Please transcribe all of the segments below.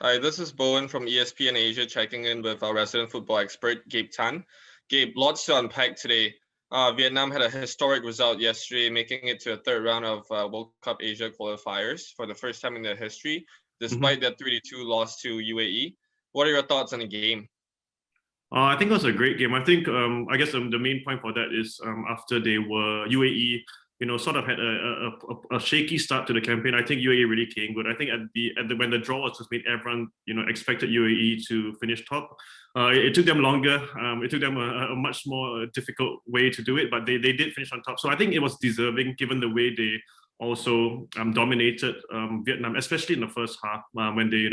Hi, this is Bowen from ESPN Asia checking in with our resident football expert, Gabe Tan. Gabe, lots to unpack today. Vietnam had a historic result yesterday, making it to a third round of World Cup Asia qualifiers for the first time in their history, Mhm. despite their 3-2 loss to UAE. What are your thoughts on the game? I think it was a great game. I guess the main point for that is after they were UAE, sort of had a shaky start to the campaign. I think UAE really came good. I think at the when the draw was just made, everyone expected UAE to finish top. It took them longer. It took them a much more difficult way to do it, but they did finish on top. So I think it was deserving given the way they also dominated Vietnam, especially in the first half when they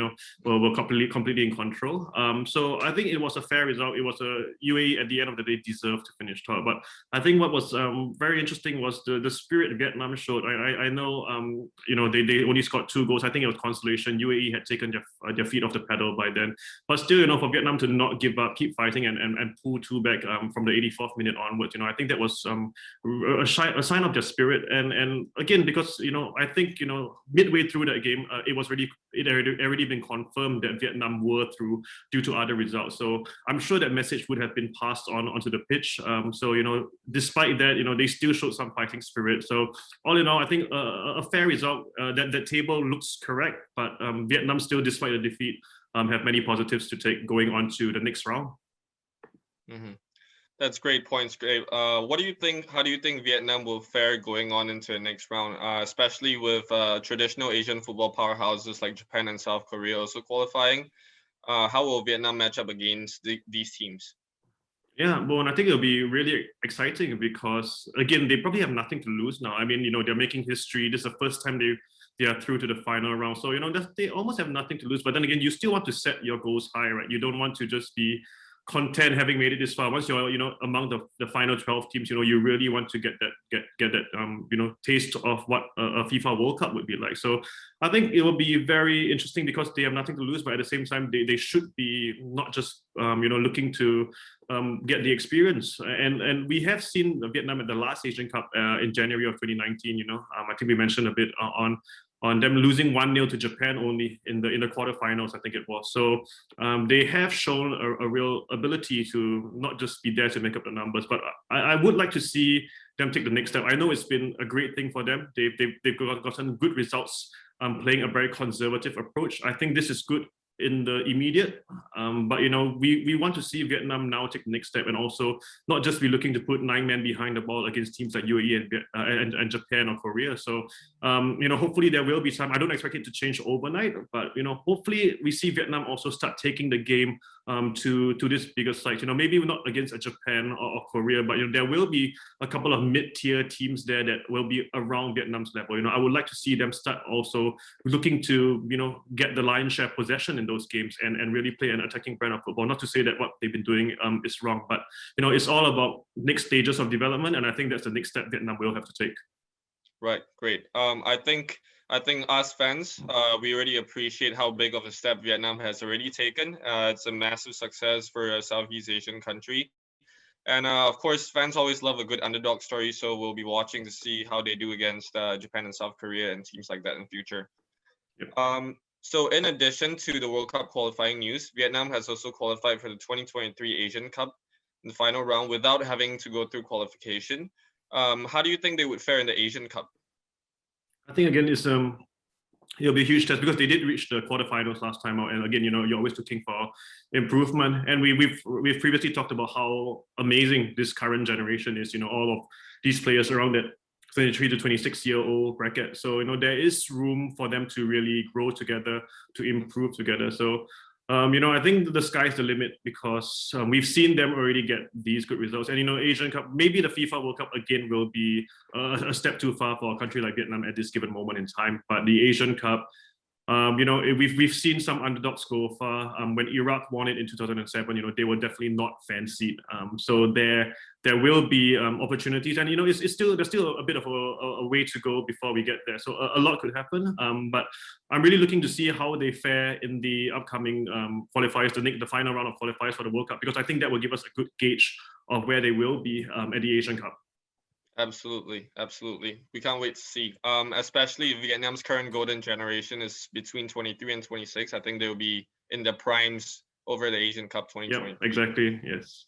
were completely in control. So I think it was a fair result. It was a UAE at the end of the day deserved to finish top. But I think what was very interesting was the spirit Vietnam showed. I know they only scored 2 goals. I think it was consolation. UAE had taken their feet off the pedal by then, but still for Vietnam to not give up, keep fighting, and pull 2 back from the 84th minute onwards. I think that was a sign of their spirit. And again, because I think midway through that game, it already been confirmed that Vietnam were through due to other results. So I'm sure that message would have been passed on onto the pitch. So despite that, they still showed some fighting spirit. So all in all, I think a fair result. That table looks correct, but Vietnam still, despite the defeat, have many positives to take going on to the next round. Mm-hmm. That's great points, Gabe. What do you think? How do you think Vietnam will fare going on into the next round, especially with traditional Asian football powerhouses like Japan and South Korea also qualifying? How will Vietnam match up against these teams? Yeah, well, and I think it'll be really exciting because again, they probably have nothing to lose now. I mean, they're making history. This is the first time they are through to the final round, so they almost have nothing to lose. But then again, you still want to set your goals high, right? You don't want to just be content having made it this far. Once you're among the final 12 teams, you really want to get that taste of what a FIFA World Cup would be like. So I think it will be very interesting because they have nothing to lose, but at the same time they should be not just looking to get the experience. And we have seen Vietnam at the last Asian Cup in January of 2019. I think we mentioned a bit on them losing 1-0 to Japan only in the quarterfinals, I think it was. So they have shown a real ability to not just be there to make up the numbers, but I would like to see them take the next step. I know it's been a great thing for them. They've gotten good results playing a very conservative approach. I think this is good in the immediate, but we want to see Vietnam now take the next step and also not just be looking to put 9 men behind the ball against teams like UAE and Japan or Korea. So hopefully there will be time. I don't expect it to change overnight, but hopefully we see Vietnam also start taking the game to this bigger site. Maybe not against a Japan or Korea, but there will be a couple of mid-tier teams there that will be around Vietnam's level. I would like to see them start also looking to get the lion's share possession in those games and really play an attacking brand of football. Not to say that what they've been doing is wrong, but it's all about next stages of development, and I think that's the next step Vietnam will have to take. Right, great. I think us fans, we already appreciate how big of a step Vietnam has already taken. It's a massive success for a Southeast Asian country. And of course, fans always love a good underdog story, so we'll be watching to see how they do against Japan and South Korea and teams like that in the future. Yep. So in addition to the World Cup qualifying news, Vietnam has also qualified for the 2023 Asian Cup in the final round without having to go through qualification. How do you think they would fare in the Asian Cup? I think again it'll be a huge test because they did reach the quarterfinals last time out, and again you're always looking for improvement. And we've previously talked about how amazing this current generation is. All of these players around that 23 to 26-year-old bracket. So there is room for them to really grow together, to improve together. So I think the sky's the limit because we've seen them already get these good results. And Asian Cup, maybe the FIFA World Cup again will be a step too far for a country like Vietnam at this given moment in time. But the Asian Cup, we've seen some underdogs go far. When Iraq won it in 2007, they were definitely not fancied. So there will be opportunities, and there's still a bit of a way to go before we get there. So a lot could happen. But I'm really looking to see how they fare in the upcoming qualifiers, the final round of qualifiers for the World Cup, because I think that will give us a good gauge of where they will be at the Asian Cup. Absolutely, absolutely. We can't wait to see. Especially Vietnam's current golden generation is between 23 and 26. I think they'll be in their primes over the Asian Cup Yep, 2023. exactly. Yes.